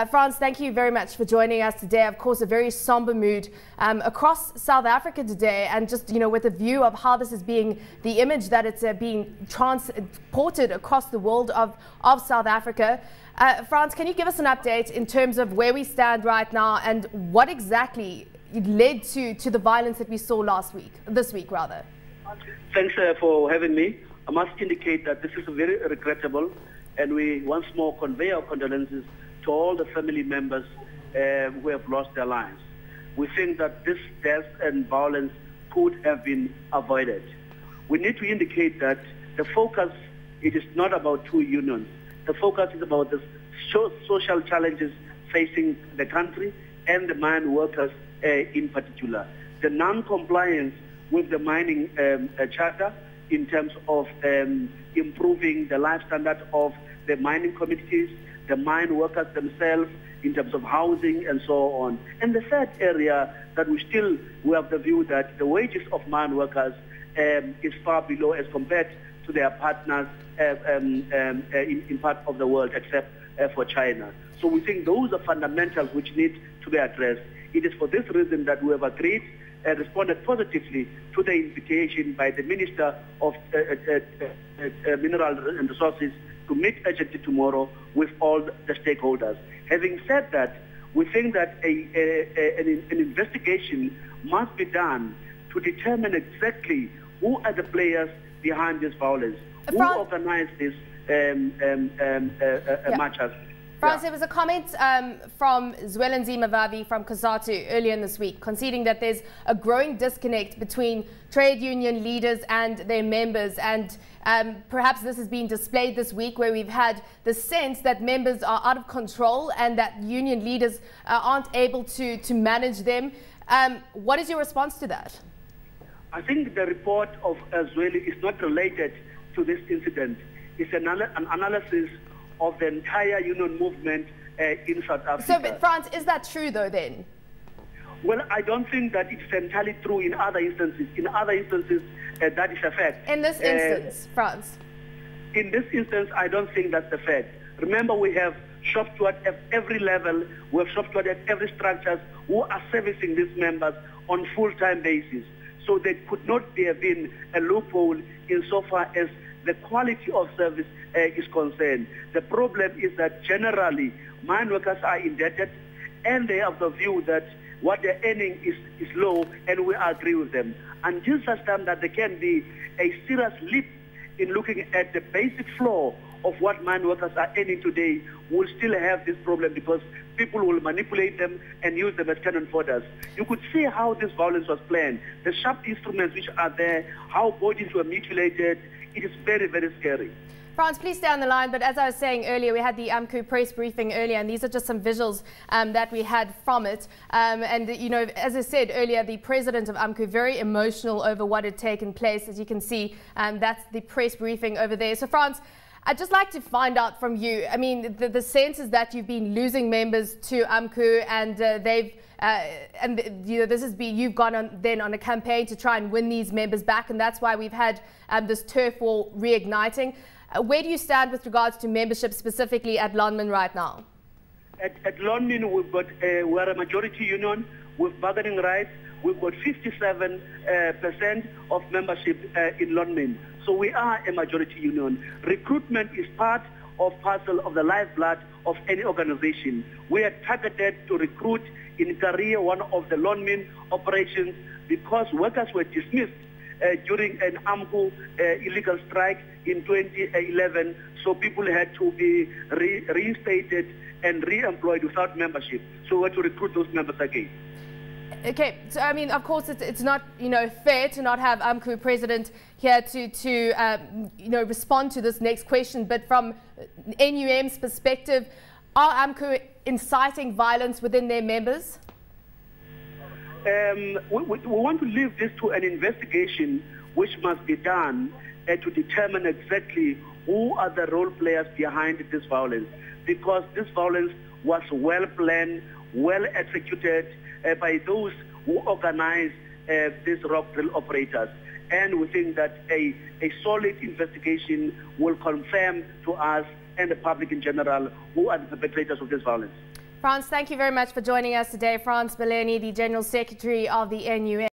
Frans, thank you very much for joining us today. Of course, a very somber mood across South Africa today, and just, with a view of how this is being, the image that it's being transported across the world of South Africa. Frans, can you give us an update in terms of where we stand right now and what exactly led to the violence that we saw this week rather? Thanks for having me. I must indicate that this is very regrettable, and we once more convey our condolences to all the family members who have lost their lives. We think that this death and violence could have been avoided. We need to indicate that the focus, it is not about two unions. The focus is about the social challenges facing the country and the mine workers in particular. The non-compliance with the mining charter in terms of improving the life standard of the mining communities, the mine workers themselves, in terms of housing and so on. And the third area that we have the view that the wages of mine workers is far below as compared to their partners in part of the world, except for China. So we think those are fundamentals which need to be addressed. It is for this reason that we have agreed and responded positively to the invitation by the Minister of Mineral and Resources to meet urgently tomorrow with all the stakeholders. Having said that, we think that an investigation must be done to determine exactly who are the players behind this violence, who organized this marches. Frans, there was a comment from Zwelinzima Vavi from COSATU earlier in this week, conceding that there's a growing disconnect between trade union leaders and their members, and perhaps this has been displayed this week, where we've had the sense that members are out of control and that union leaders aren't able to manage them. What is your response to that? I think the report of Zweli is not related to this incident. It's an analysis of the entire union movement in South Africa. So, but Frans, is that true though then? Well, I don't think that it's entirely true in other instances. In other instances, that is a fact. In this instance, Frans? In this instance, I don't think that's the fact. Remember, we have shop steward at every level. We have shop steward at every structure who are servicing these members on full-time basis. So there could not have been a loophole insofar as the quality of service is concerned. The problem is that generally mine workers are indebted, and they have the view that what they're earning is low, and we agree with them. Until such time that there can be a serious leap in looking at the basic floor of what mine workers are earning today, we'll still have this problem because people will manipulate them and use them as cannon fodder. You could see how this violence was planned, the sharp instruments which are there, how bodies were mutilated. It is very, very scary. Frans, please stay on the line. But as I was saying earlier, we had the AMCU press briefing earlier, and these are just some visuals that we had from it. And, as I said earlier, the president of AMCU, very emotional over what had taken place. As you can see, that's the press briefing over there. So, Frans, I'd just like to find out from you. I mean, the sense is that you've been losing members to AMCU, and you've gone on a campaign to try and win these members back, and that's why we've had this turf war reigniting. Where do you stand with regards to membership specifically at Lonmin right now? At Lonmin, we're a majority union with bargaining rights. We've got 57% of membership in Lonmin. So we are a majority union. Recruitment is part of parcel of the lifeblood of any organization. We are targeted to recruit in Korea, one of the Lonmin operations, because workers were dismissed during an AMCU illegal strike in 2011. So people had to be reinstated and re-employed without membership. So we had to recruit those members again. Okay, so I mean, of course, it's not fair to not have AMCU president here to respond to this next question. But from NUM's perspective, are AMCU inciting violence within their members? We want to leave this to an investigation which must be done to determine exactly who are the role players behind this violence, because this violence was well planned, well executed by those who organize these rock drill operators. And we think that a solid investigation will confirm to us and the public in general who are the perpetrators of this violence. Frans, thank you very much for joining us today. Frans Baleni, the General Secretary of the NUM.